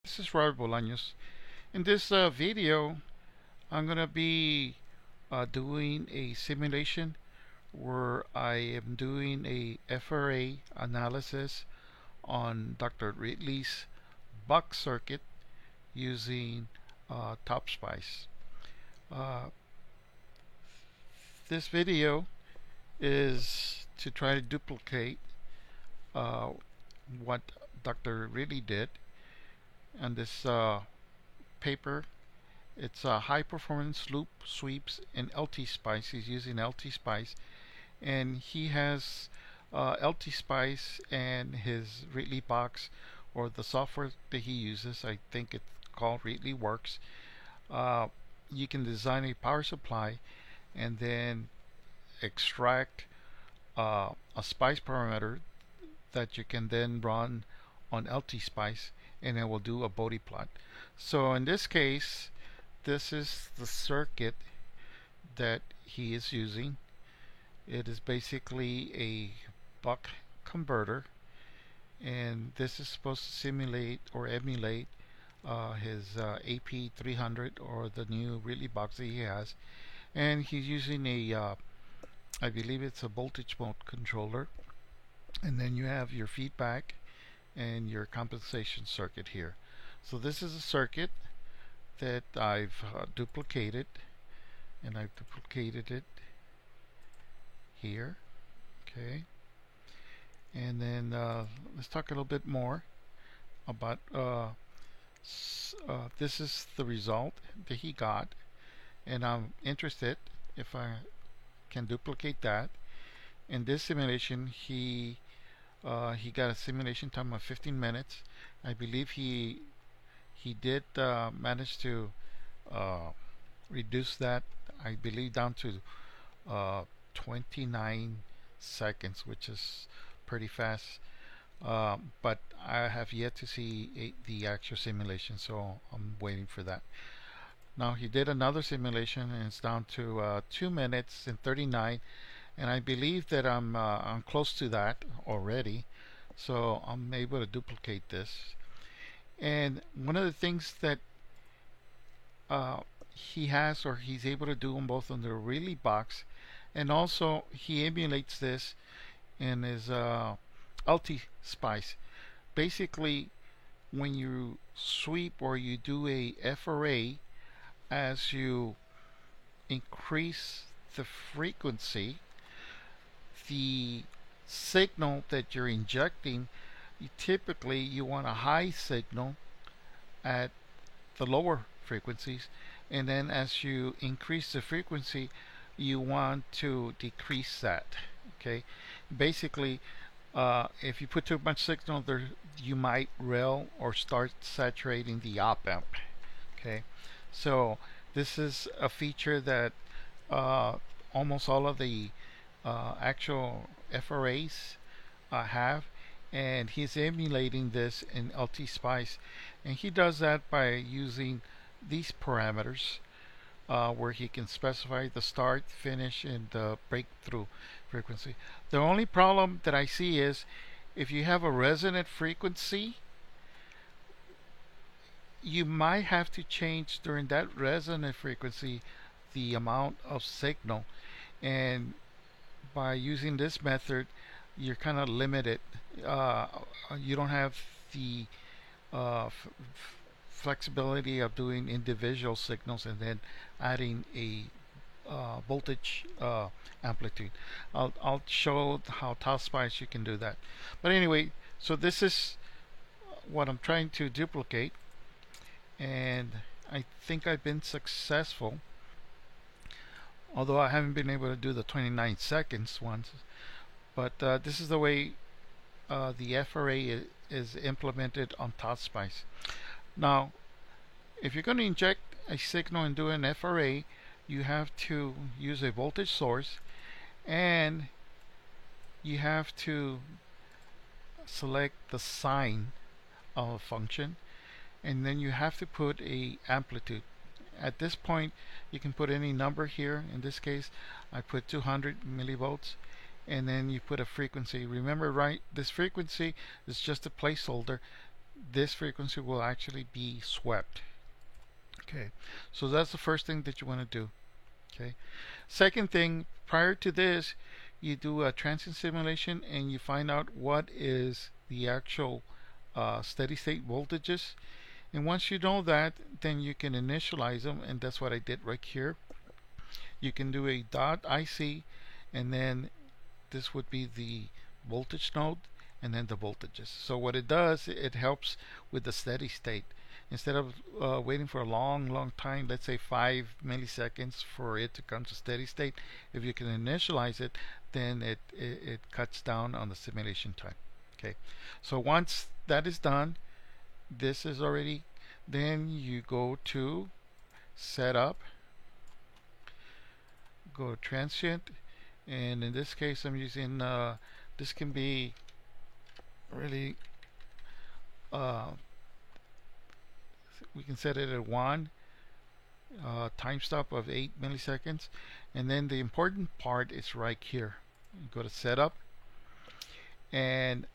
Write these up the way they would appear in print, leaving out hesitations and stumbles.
This is Robert Bolaños. In this video, I'm going to be doing a simulation where I am doing a FRA analysis on Dr. Ridley's buck circuit using TopSpice. Uh, this video is to try to duplicate uh, what Dr. Ridley did on this paper. It's high performance loop sweeps in LT-Spice. He's using LT-Spice, and he has LT-Spice and his Ridley box, or the software that he uses. I think it's called Ridley Works. Uh, you can design a power supply and then extract a spice parameter that you can then run on LT-Spice, and it will do a Bode plot. So in this case, this is the circuit that he is using. It is basically a buck converter, and this is supposed to simulate or emulate his AP300, or the new Ridley box that he has. And he's using I believe it's a voltage mode controller. And then you have your feedback and your compensation circuit here. So this is a circuit that I've duplicated, and I've duplicated it here. Okay, and then let's talk a little bit more about this is the result that he got, and I'm interested if I can duplicate that. In this simulation, he got a simulation time of 15 minutes. I believe he did manage to uh, reduce that, I believe, down to 29 seconds, which is pretty fast. But I have yet to see the actual simulation, so I'm waiting for that. Now he did another simulation, and it's down to 2 minutes and 39, and I believe that I'm close to that already, so I'm able to duplicate this. And one of the things that he has, or he's able to do them both on the Ridley box, and also he emulates this in his LT-Spice. Basically, when you sweep or you do a FRA, as you increase the frequency, the signal that you're injecting, typically you want a high signal at the lower frequencies, and then as you increase the frequency, you want to decrease that. Okay, basically, if you put too much signal there, you might rail or start saturating the op amp. Okay, so this is a feature that almost all of the actual FRAs have, and he's emulating this in LT-Spice, and he does that by using these parameters where he can specify the start, finish, and the breakthrough frequency. The only problem that I see is if you have a resonant frequency, you might have to change during that resonant frequency the amount of signal, and by using this method you're kind of limited. You don't have the flexibility of doing individual signals and then adding a voltage amplitude. I'll show how TopSpice you can do that. But anyway, so this is what I'm trying to duplicate, and I think I've been successful, although I haven't been able to do the 29 seconds ones. But this is the way the FRA is implemented on TopSpice. Now, if you're going to inject a signal and do an FRA, you have to use a voltage source, and you have to select the sign of a function, and then you have to put a amplitude. At this point, you can put any number here. In this case, I put 200 millivolts, and then you put a frequency. Remember, right, this frequency is just a placeholder. this frequency will actually be swept. Okay, so that's the first thing that you want to do. Okay, second thing, prior to this, you do a transient simulation and you find out what is the actual steady state voltages. And once you know that, then you can initialize them, and that's what I did right here. You can do a .IC, and then this would be the voltage node, and then the voltages. So what it does, it helps with the steady state. Instead of waiting for a long time, let's say 5 milliseconds for it to come to steady state, if you can initialize it, then it cuts down on the simulation time. Okay, so once that is done, this is already, then you go to setup, go transient, and in this case I'm using this can be really we can set it at 1, time stop of 8 milliseconds, and then the important part is right here. You go to setup, and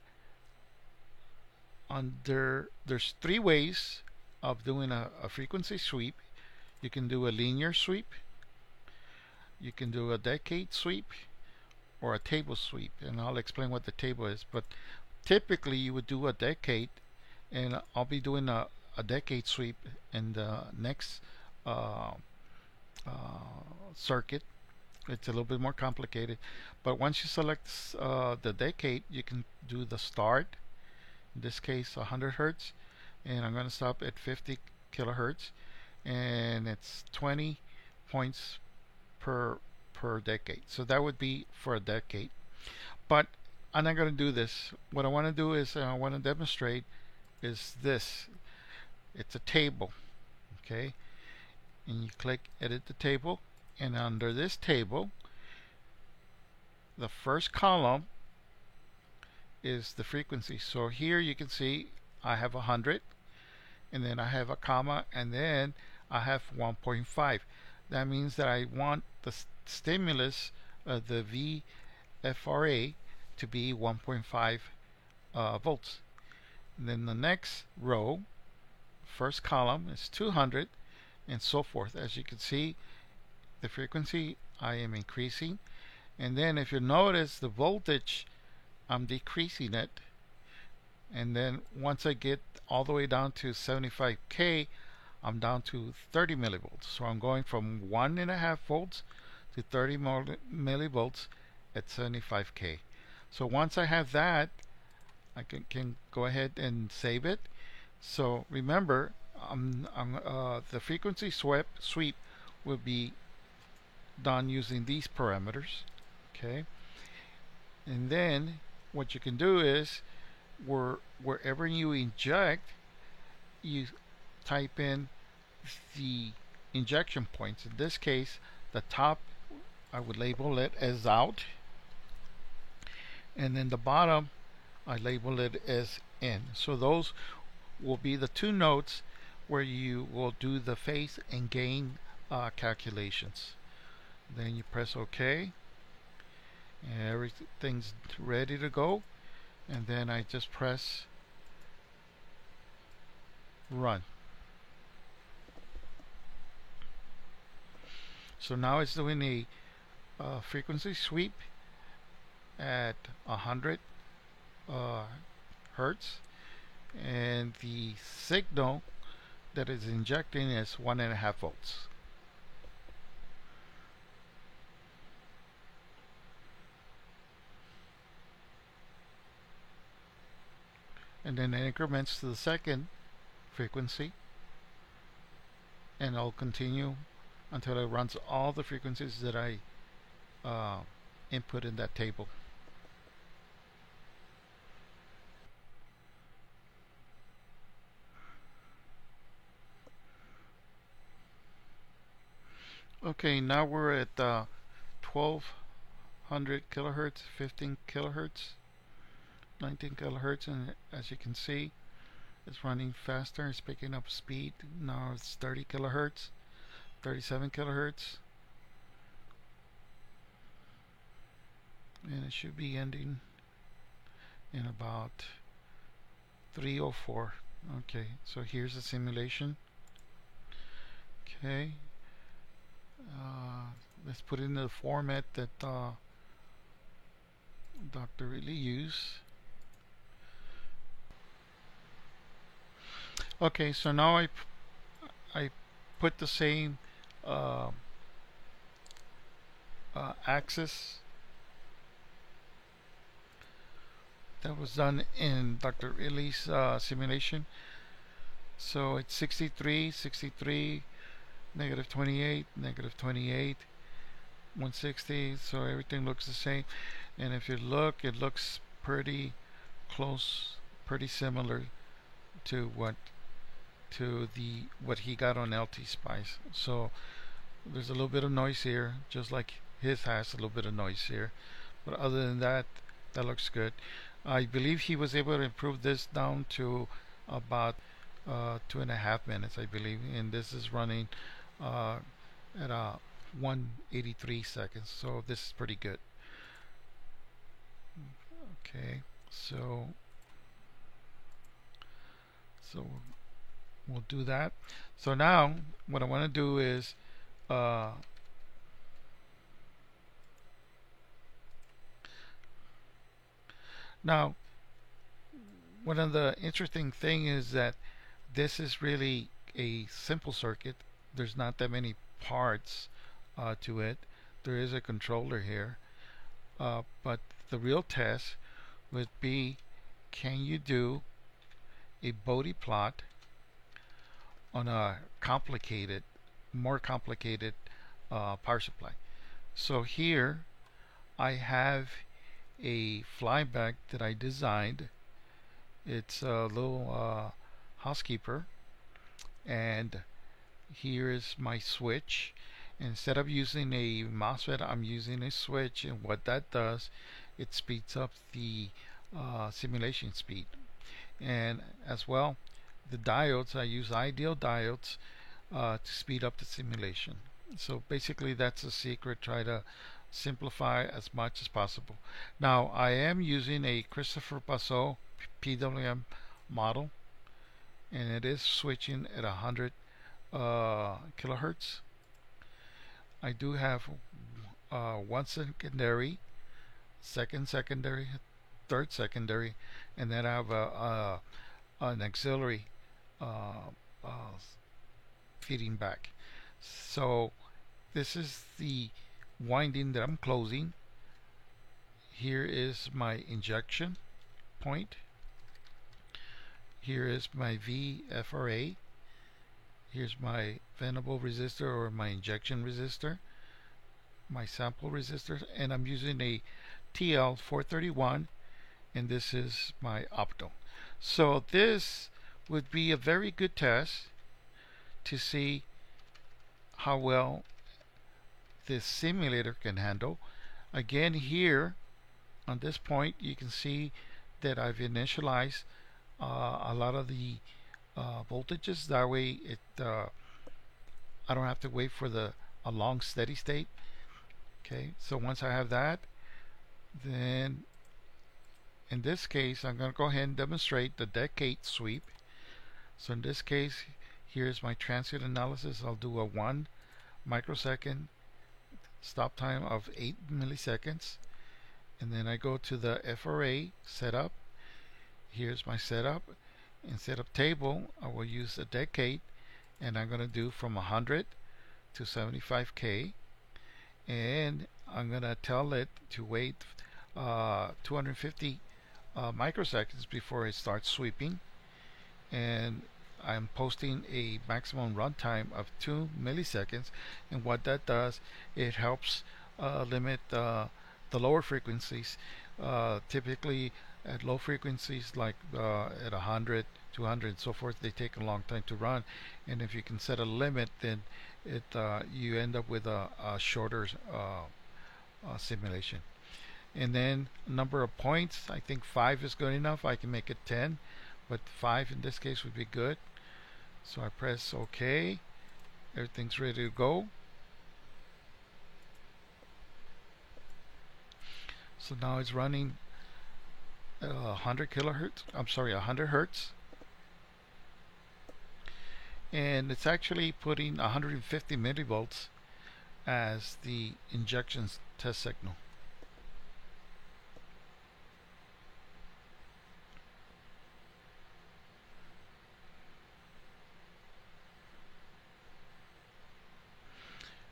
there's 3 ways of doing a frequency sweep. You can do a linear sweep, you can do a decade sweep, or a table sweep, and I'll explain what the table is. But typically you would do a decade, and I'll be doing a decade sweep in the next circuit. It's a little bit more complicated, but once you select the decade, you can do the start, in this case 100 Hertz, and I'm going to stop at 50 kilohertz, and it's 20 points per decade. So that would be for a decade. But I'm not going to do this. What I want to do is I want to demonstrate is this. It's a table. Okay, and you click edit the table, and under this table, the first column is the frequency. So here you can see I have 100, and then I have a comma, and then I have 1.5. That means that I want the stimulus of the VFRA to be 1.5 volts. And then the next row, first column, is 200, and so forth. As you can see, the frequency I am increasing, and then if you notice the voltage, I'm decreasing it, and then once I get all the way down to 75K, I'm down to 30 millivolts. So I'm going from 1.5 volts to 30 millivolts at 75K. So once I have that, I can go ahead and save it. So remember, the frequency sweep will be done using these parameters. Okay, and then what you can do is wherever you inject, you type in the injection points. In this case, the top, I would label it as out, and then the bottom, I label it as in. So those will be the 2 nodes where you will do the phase and gain calculations. Then you press OK, and everything's ready to go, and then I just press run. So now it's doing a frequency sweep at 100 Hertz, and the signal that is injecting is 1.5 volts. And then it increments to the second frequency, and I'll continue until it runs all the frequencies that I input in that table. Okay, now we're at 1200 kilohertz, 15 kilohertz, 19 kilohertz, and as you can see, it's running faster. It's picking up speed. Now it's 30 kilohertz, 37 kilohertz, and it should be ending in about 304 Okay, so here's the simulation. Okay, let's put it in the format that Dr. really used. Okay, so now I put the same uh, axis that was done in Dr. Riley's simulation. So it's 63, 63, negative 28, negative 28, 160. So everything looks the same. And if you look, it looks pretty close, pretty similar to what he got on LT Spice. So there's a little bit of noise here, just like his has a little bit of noise here. But other than that, that looks good. I believe he was able to improve this down to about 2.5 minutes, I believe, and this is running at 183 seconds. So this is pretty good. Okay, so we'll do that. So now what I want to do is uh, now one of the interesting thing is that this is really a simple circuit. There's not that many parts to it. There is a controller here, but the real test would be, can you do a Bode plot on a more complicated power supply? So here I have a flyback that I designed. It's a little housekeeper, and here is my switch. Instead of using a MOSFET, I'm using a switch, and what that does, it speeds up the simulation speed. And as well, the diodes, I use ideal diodes to speed up the simulation. So basically that's the secret. Try to simplify as much as possible. Now I am using a Christopher Bassot PWM model, and it is switching at 100 kilohertz. I do have one secondary, second secondary, third secondary, and then I have an auxiliary uh, uh, feeding back. So this is the winding that I'm closing. Here is my injection point. Here is my VFRA. Here's my Venable resistor, or my injection resistor, my sample resistor, and I'm using a TL431, and this is my opto. So this would be a very good test to see how well this simulator can handle. Again, here on this point you can see that I've initialized a lot of the voltages. That way I don't have to wait for a long steady state. Okay, so once I have that, then in this case I'm going to go ahead and demonstrate the decade sweep. So in this case, here's my transient analysis. I'll do a 1 microsecond stop time of 8 milliseconds, and then I go to the FRA setup. Here's my setup. In setup table, I will use a decade, and I'm going to do from 100 to 75K, and I'm going to tell it to wait 250 microseconds before it starts sweeping, and I'm posting a maximum runtime of 2 milliseconds. And what that does, it helps limit the lower frequencies. Typically at low frequencies like at 100, 200 and so forth, they take a long time to run, and if you can set a limit, then you end up with a shorter simulation. And then number of points, I think 5 is good enough. I can make it 10, but 5 in this case would be good. So I press OK. Everything's ready to go. So now it's running 100 kilohertz. I'm sorry, 100 hertz. and it's actually putting 150 millivolts as the injection test signal.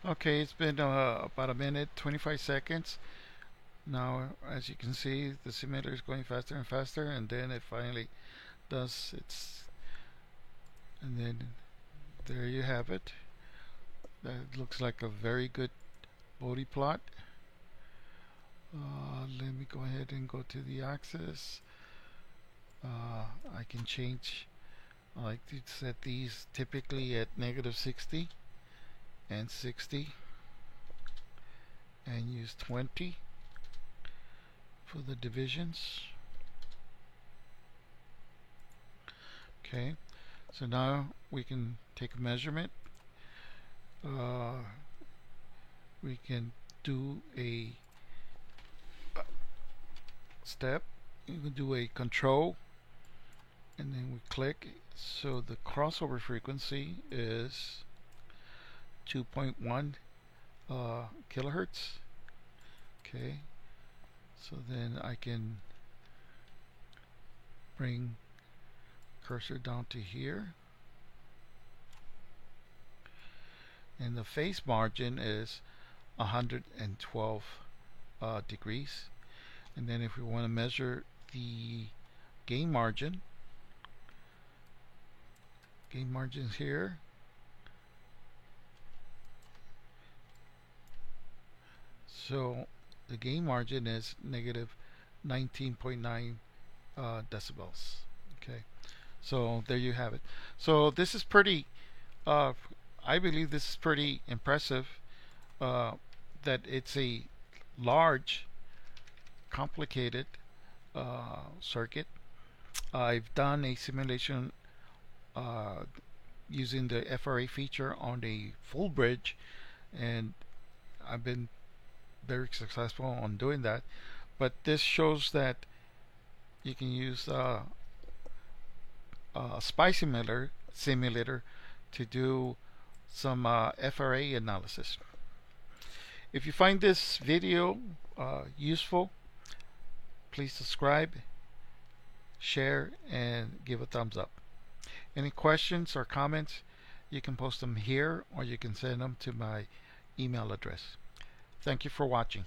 Okay, it's been about a minute, 25 seconds. Now, as you can see, the simulator is going faster and faster, and then it finally does its, and then there you have it. That looks like a very good Bode plot. Let me go ahead and go to the axis. I can change, I like to set these typically at -60 and 60 and use 20 for the divisions. Okay, so now we can take a measurement. We can do a step. You can do a control, and then we click. So the crossover frequency is 2.1 kilohertz. Okay, so then I can bring cursor down to here, and the phase margin is 112 degrees. And then if we want to measure the gain margin is here. So the gain margin is negative 19.9 decibels. Okay, so there you have it. So this is pretty, I believe this is pretty impressive, that it's a large, complicated circuit. I've done a simulation using the FRA feature on a full bridge, and I've been very successful on doing that. But this shows that you can use a SPI simulator to do some FRA analysis. If you find this video useful, please subscribe, share, and give a thumbs up. Any questions or comments, you can post them here, or you can send them to my email address. Thank you for watching.